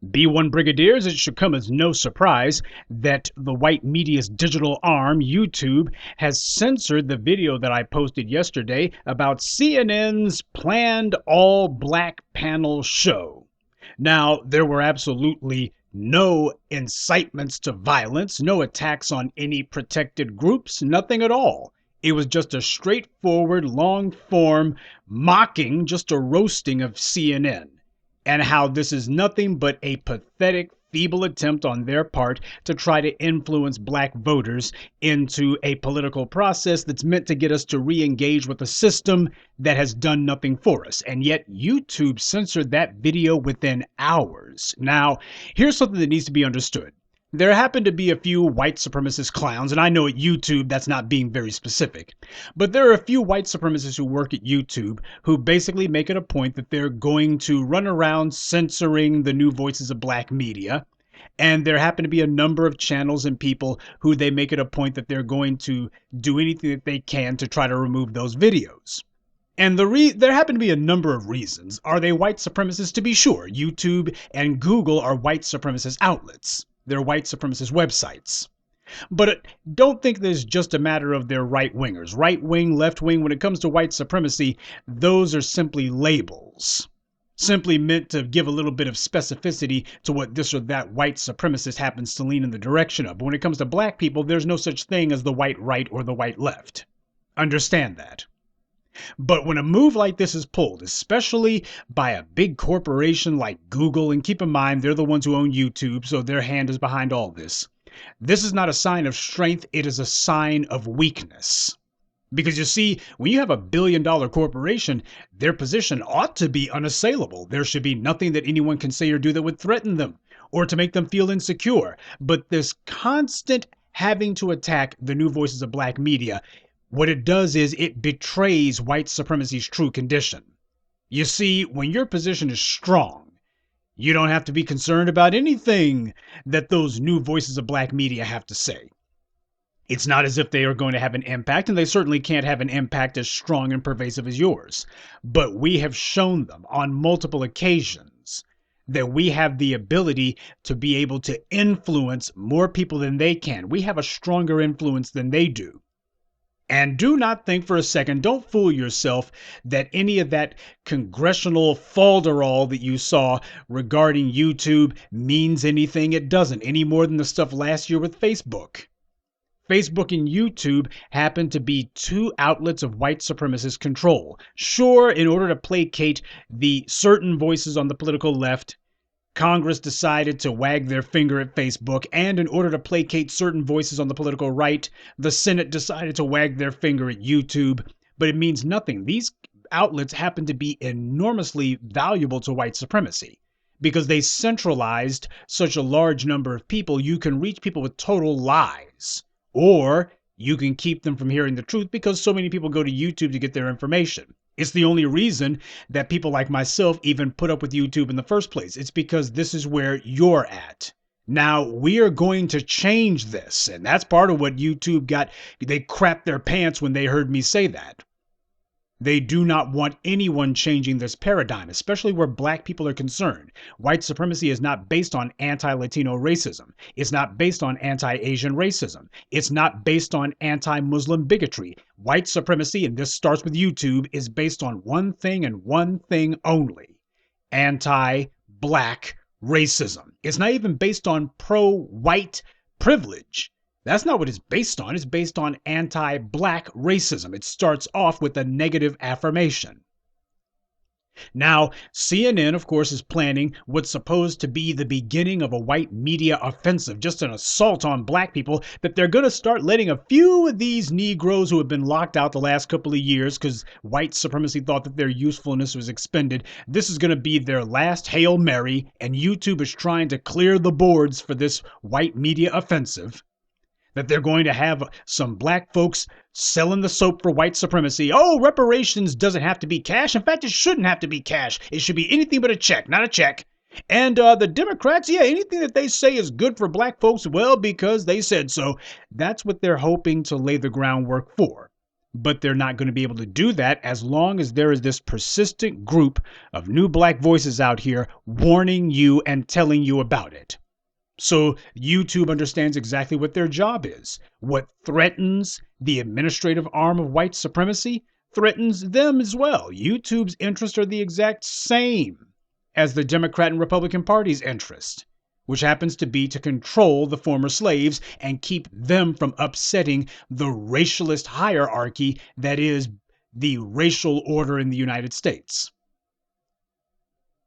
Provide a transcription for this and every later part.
B1 Brigadiers, it should come as no surprise that the white media's digital arm, YouTube, has censored the video that I posted yesterday about CNN's planned all-black panel show. Now, there were absolutely no incitements to violence, no attacks on any protected groups, nothing at all. It was just a straightforward, long-form mocking, just a roasting of CNN, and how this is nothing but a pathetic, feeble attempt on their part to try to influence black voters into a political process that's meant to get us to re-engage with a system that has done nothing for us. And yet YouTube censored that video within hours. Now, here's something that needs to be understood. There happen to be a few white supremacist clowns, and I know at YouTube that's not being very specific, but there are a few white supremacists who work at YouTube who basically make it a point that they're going to run around censoring the new voices of black media. And there happen to be a number of channels and people who they make it a point that they're going to do anything that they can to try to remove those videos. And there happen to be a number of reasons. Are they white supremacists? To be sure, YouTube and Google are white supremacist outlets. They're white supremacist websites. But don't think there's just a matter of they're right-wingers. Right wing, left wing, when it comes to white supremacy, those are simply labels. Simply meant to give a little bit of specificity to what this or that white supremacist happens to lean in the direction of. But when it comes to black people, there's no such thing as the white right or the white left. Understand that. But when a move like this is pulled, especially by a big corporation like Google, and keep in mind they're the ones who own YouTube, so their hand is behind all this, this is not a sign of strength, it is a sign of weakness. Because you see, when you have a billion-dollar corporation, their position ought to be unassailable. There should be nothing that anyone can say or do that would threaten them or to make them feel insecure. But this constant having to attack the new voices of black media, what it does is it betrays white supremacy's true condition. You see, when your position is strong, you don't have to be concerned about anything that those new voices of black media have to say. It's not as if they are going to have an impact, and they certainly can't have an impact as strong and pervasive as yours. But we have shown them on multiple occasions that we have the ability to be able to influence more people than they can. We have a stronger influence than they do. And do not think for a second, don't fool yourself that any of that congressional falderall that you saw regarding YouTube means anything. It doesn't, any more than the stuff last year with Facebook. Facebook and YouTube happen to be two outlets of white supremacist control. Sure, in order to placate the certain voices on the political left, Congress decided to wag their finger at Facebook, and in order to placate certain voices on the political right, the Senate decided to wag their finger at YouTube, but it means nothing. These outlets happen to be enormously valuable to white supremacy because they centralized such a large number of people. You can reach people with total lies, or you can keep them from hearing the truth because so many people go to YouTube to get their information. It's the only reason that people like myself even put up with YouTube in the first place. It's because this is where you're at. Now, we are going to change this, and that's part of what YouTube got. They crapped their pants when they heard me say that. They do not want anyone changing this paradigm, especially where black people are concerned. White supremacy is not based on anti-Latino racism. It's not based on anti-Asian racism. It's not based on anti-Muslim bigotry. White supremacy, and this starts with YouTube, is based on one thing and one thing only: anti-black racism. It's not even based on pro-white privilege. That's not what it's based on. It's based on anti-black racism. It starts off with a negative affirmation. Now, CNN, of course, is planning what's supposed to be the beginning of a white media offensive, just an assault on black people, that they're going to start letting a few of these Negroes who have been locked out the last couple of years because white supremacy thought that their usefulness was expended. This is going to be their last Hail Mary, and YouTube is trying to clear the boards for this white media offensive. That they're going to have some black folks selling the soap for white supremacy. Oh, reparations doesn't have to be cash. In fact, it shouldn't have to be cash. It should be anything but a check, not a check. And the Democrats, yeah, anything that they say is good for black folks, well, because they said so. That's what they're hoping to lay the groundwork for. But they're not going to be able to do that as long as there is this persistent group of new black voices out here warning you and telling you about it. So YouTube understands exactly what their job is. What threatens the administrative arm of white supremacy threatens them as well. YouTube's interests are the exact same as the Democrat and Republican Party's interest, which happens to be to control the former slaves and keep them from upsetting the racialist hierarchy that is the racial order in the United States.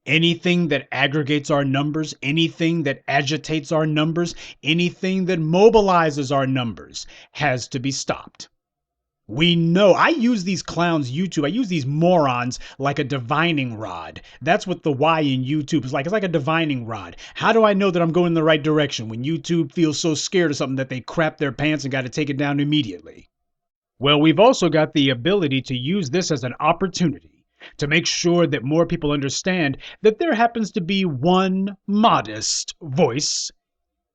Anything that aggregates our numbers, anything that agitates our numbers, anything that mobilizes our numbers has to be stopped. We know, I use these clowns YouTube, I use these morons like a divining rod. That's what the Y in YouTube is like. It's like a divining rod. How do I know that I'm going in the right direction when YouTube feels so scared of something that they crap their pants and got to take it down immediately? Well, we've also got the ability to use this as an opportunity to make sure that more people understand that there happens to be one modest voice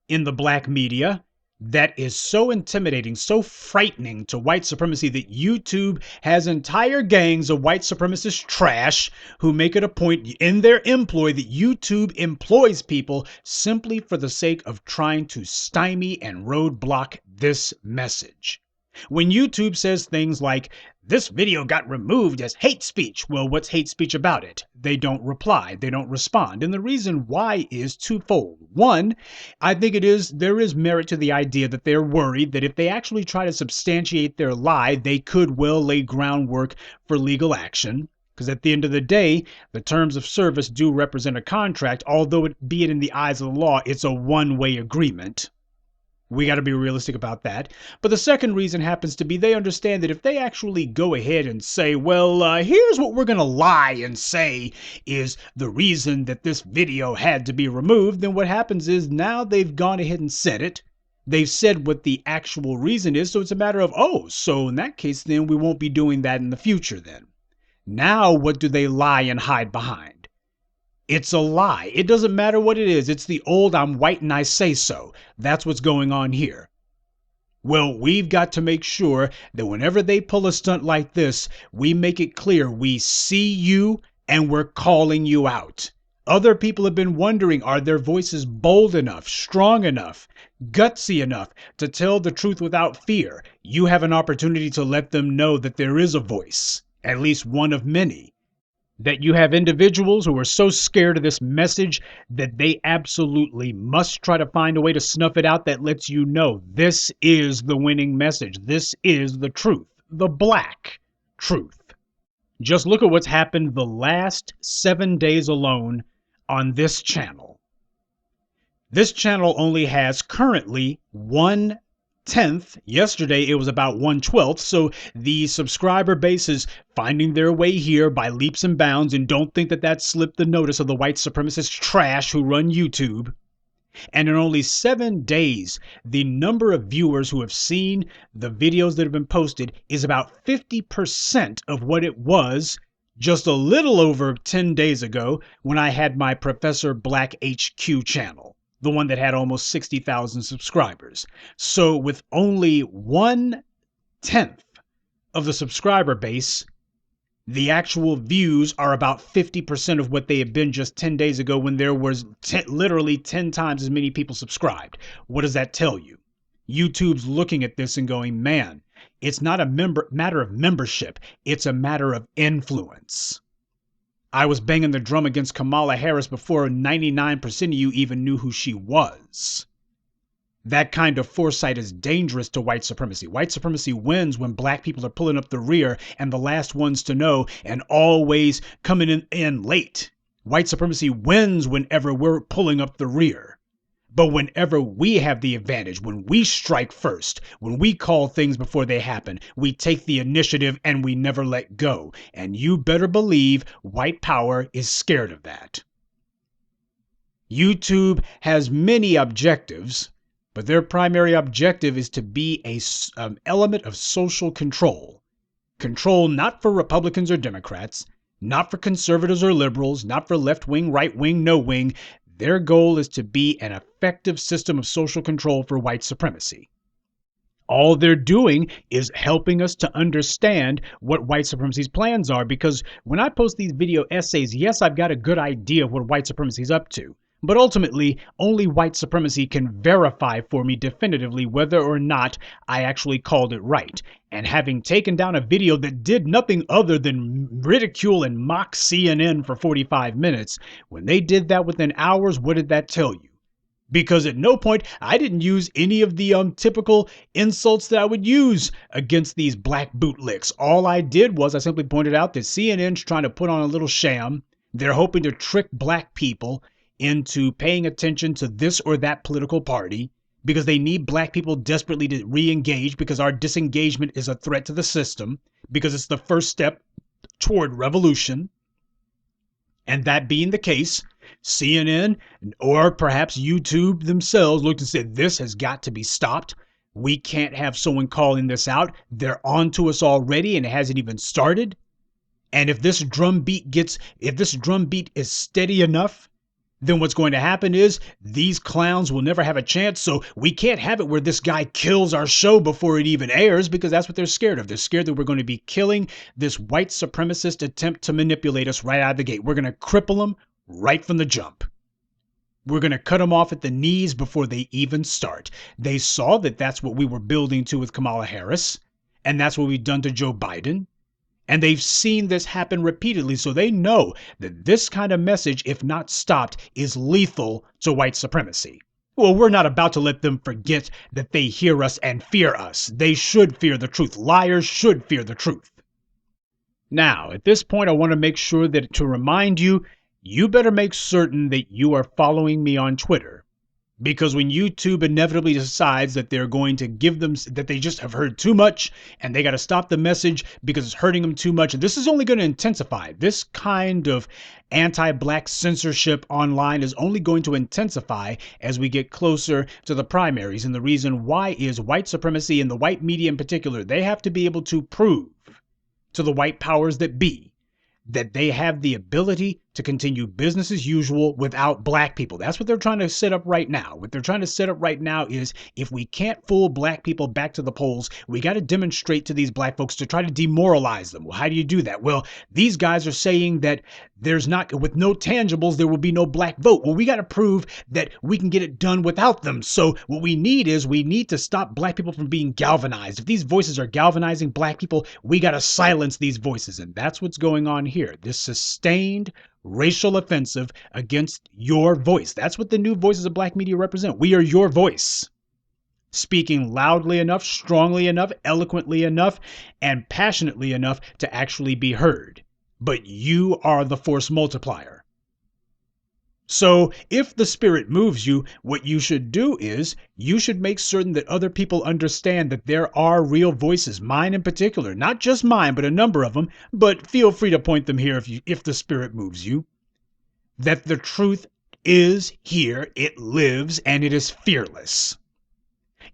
in the black media that is so intimidating, so frightening to white supremacy that YouTube has entire gangs of white supremacist trash who make it a point in their employ that YouTube employs people simply for the sake of trying to stymie and roadblock this message. When YouTube says things like, this video got removed as hate speech, well, what's hate speech about it? They don't reply, they don't respond. And the reason why is twofold. One, I think there is merit to the idea that they're worried that if they actually try to substantiate their lie, they could well lay groundwork for legal action. Because at the end of the day, the terms of service do represent a contract, although be it in the eyes of the law, it's a one-way agreement. We got to be realistic about that. But the second reason happens to be they understand that if they actually go ahead and say, well, here's what we're going to lie and say is the reason that this video had to be removed, then what happens is now they've gone ahead and said it. They've said what the actual reason is. So it's a matter of, oh, so in that case, then we won't be doing that in the future then. Now, what do they lie and hide behind? It's a lie. It doesn't matter what it is. It's the old I'm white and I say so. That's what's going on here. Well, we've got to make sure that whenever they pull a stunt like this, we make it clear we see you and we're calling you out. Other people have been wondering, are their voices bold enough, strong enough, gutsy enough to tell the truth without fear? You have an opportunity to let them know that there is a voice, at least one of many. That you have individuals who are so scared of this message that they absolutely must try to find a way to snuff it out that lets you know this is the winning message. This is the truth, the black truth. Just look at what's happened the last 7 days alone on this channel. This channel only has currently 1/10. Yesterday it was about 1/12. So the subscriber base is finding their way here by leaps and bounds, and don't think that that slipped the notice of the white supremacist trash who run YouTube. And in only 7 days, the number of viewers who have seen the videos that have been posted is about 50% of what it was just a little over 10 days ago when I had my Professor Black HQ channel, the one that had almost 60,000 subscribers. So with only 1/10 of the subscriber base, the actual views are about 50% of what they had been just 10 days ago when there was literally 10 times as many people subscribed. What does that tell you? YouTube's looking at this and going, man, it's not a matter of membership. It's a matter of influence. I was banging the drum against Kamala Harris before 99% of you even knew who she was. That kind of foresight is dangerous to white supremacy. White supremacy wins when black people are pulling up the rear and the last ones to know and always coming in late. White supremacy wins whenever we're pulling up the rear. But whenever we have the advantage, when we strike first, when we call things before they happen, we take the initiative and we never let go. And you better believe white power is scared of that. YouTube has many objectives, but their primary objective is to be an element of social control. Control not for Republicans or Democrats, not for conservatives or liberals, not for left wing, right wing, no wing. Their goal is to be an effective system of social control for white supremacy. All they're doing is helping us to understand what white supremacy's plans are. Because when I post these video essays, yes, I've got a good idea of what white supremacy is up to. But ultimately, only white supremacy can verify for me definitively whether or not I actually called it right. And having taken down a video that did nothing other than ridicule and mock CNN for 45 minutes, when they did that within hours, what did that tell you? Because at no point I didn't use any of the typical insults that I would use against these black bootlicks. All I did was I simply pointed out that CNN's trying to put on a little sham. They're hoping to trick black people into paying attention to this or that political party because they need black people desperately to re-engage, because our disengagement is a threat to the system, because it's the first step toward revolution. And that being the case, CNN or perhaps YouTube themselves looked and said, this has got to be stopped. We can't have someone calling this out. They're on to us already and it hasn't even started. And if this drumbeat is steady enough, then what's going to happen is these clowns will never have a chance. So we can't have it where this guy kills our show before it even airs, because that's what they're scared of. They're scared that we're going to be killing this white supremacist attempt to manipulate us right out of the gate. We're going to cripple them right from the jump. We're going to cut them off at the knees before they even start. They saw that that's what we were building to with Kamala Harris, and that's what we've done to Joe Biden. And they've seen this happen repeatedly, so they know that this kind of message, if not stopped, is lethal to white supremacy. Well, we're not about to let them forget that they hear us and fear us. They should fear the truth. Liars should fear the truth. Now, at this point, I want to make sure that to remind you, you better make certain that you are following me on Twitter. Because when YouTube inevitably decides that they're going to give them, that they just have heard too much and they got to stop the message because it's hurting them too much, and this is only going to intensify. This kind of anti-black censorship online is only going to intensify as we get closer to the primaries. And the reason why is white supremacy, and the white media in particular, they have to be able to prove to the white powers that be that they have the ability to continue business as usual without black people. That's what they're trying to set up right now. What they're trying to set up right now is, if we can't fool black people back to the polls, we got to demonstrate to these black folks to try to demoralize them. Well, how do you do that? Well, these guys are saying that there's not, with no tangibles, there will be no black vote. Well, we got to prove that we can get it done without them. So what we need is, we need to stop black people from being galvanized. If these voices are galvanizing black people, we got to silence these voices. And that's what's going on here. This sustained racial offensive against your voice. That's what the new voices of black media represent. We are your voice, speaking loudly enough, strongly enough, eloquently enough, and passionately enough to actually be heard. But you are the force multiplier. So if the spirit moves you, what you should do is you should make certain that other people understand that there are real voices, mine in particular, not just mine, but a number of them, but feel free to point them here if the spirit moves you, that the truth is here, it lives, and it is fearless.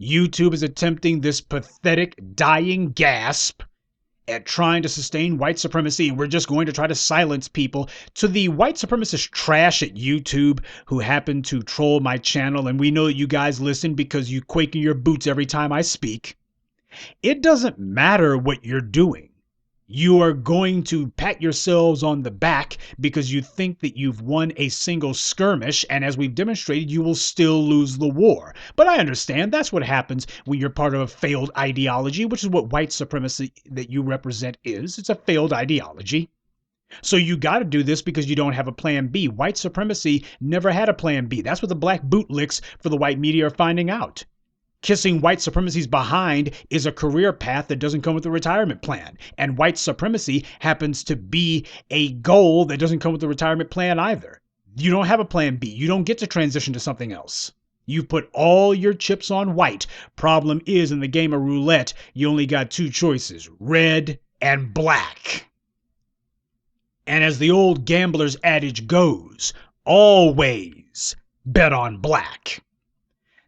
YouTube is attempting this pathetic dying gasp at trying to sustain white supremacy, and we're just going to try to silence people. To the white supremacist trash at YouTube who happen to troll my channel, and we know that you guys listen because you quake in your boots every time I speak, it doesn't matter what you're doing. You are going to pat yourselves on the back because you think that you've won a single skirmish, and as we've demonstrated, you will still lose the war. But I understand that's what happens when you're part of a failed ideology, which is what white supremacy that you represent is. It's a failed ideology. So you got to do this because you don't have a plan B. White supremacy never had a plan B. That's what the black bootlicks for the white media are finding out. Kissing white supremacy's behind is a career path that doesn't come with a retirement plan. And white supremacy happens to be a goal that doesn't come with a retirement plan either. You don't have a plan B. You don't get to transition to something else. You've put all your chips on white. Problem is, in the game of roulette, you only got two choices, red and black. And as the old gambler's adage goes, always bet on black.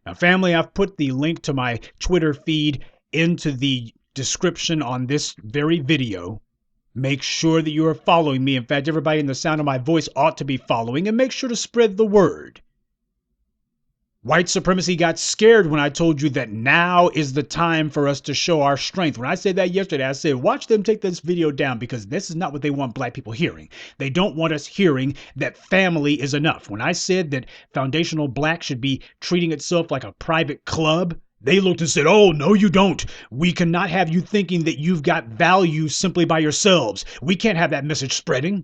Now, family, I've put the link to my Twitter feed into the description on this very video. Make sure that you are following me. In fact, everybody in the sound of my voice ought to be following, and make sure to spread the word. White supremacy got scared when I told you that now is the time for us to show our strength. When I said that yesterday, I said, watch them take this video down because this is not what they want black people hearing. They don't want us hearing that family is enough. When I said that foundational black should be treating itself like a private club, they looked and said, oh, no, you don't. We cannot have you thinking that you've got value simply by yourselves. We can't have that message spreading.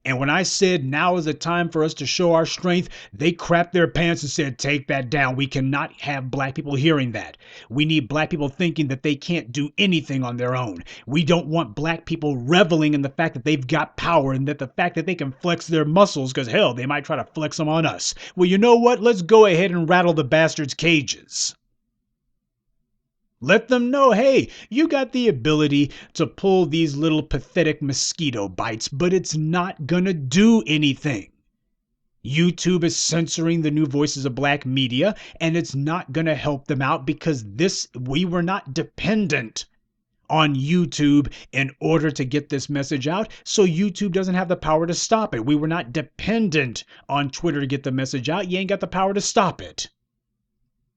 And when I said now is the time for us to show our strength, they crapped their pants and said, take that down. We cannot have black people hearing that. We need black people thinking that they can't do anything on their own. We don't want black people reveling in the fact that they've got power and that the fact that they can flex their muscles, because hell, they might try to flex them on us. Well, you know what? Let's go ahead and rattle the bastards' cages. Let them know, hey, you got the ability to pull these little pathetic mosquito bites, but it's not gonna do anything. YouTube is censoring the new voices of black media, and it's not gonna help them out because we were not dependent on YouTube in order to get this message out, so YouTube doesn't have the power to stop it. We were not dependent on Twitter to get the message out. You ain't got the power to stop it.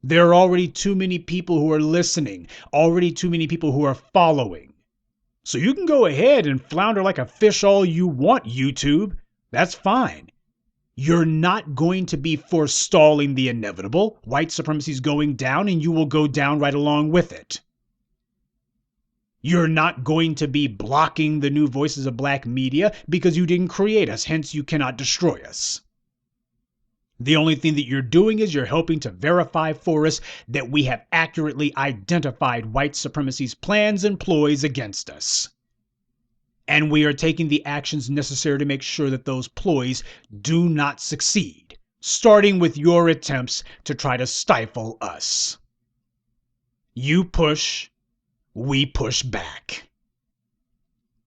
There are already too many people who are listening, already too many people who are following. So you can go ahead and flounder like a fish all you want, YouTube. That's fine. You're not going to be forestalling the inevitable. White supremacy is going down and you will go down right along with it. You're not going to be blocking the new voices of black media because you didn't create us, hence you cannot destroy us. The only thing that you're doing is you're helping to verify for us that we have accurately identified white supremacy's plans and ploys against us. And we are taking the actions necessary to make sure that those ploys do not succeed, starting with your attempts to try to stifle us. You push, we push back.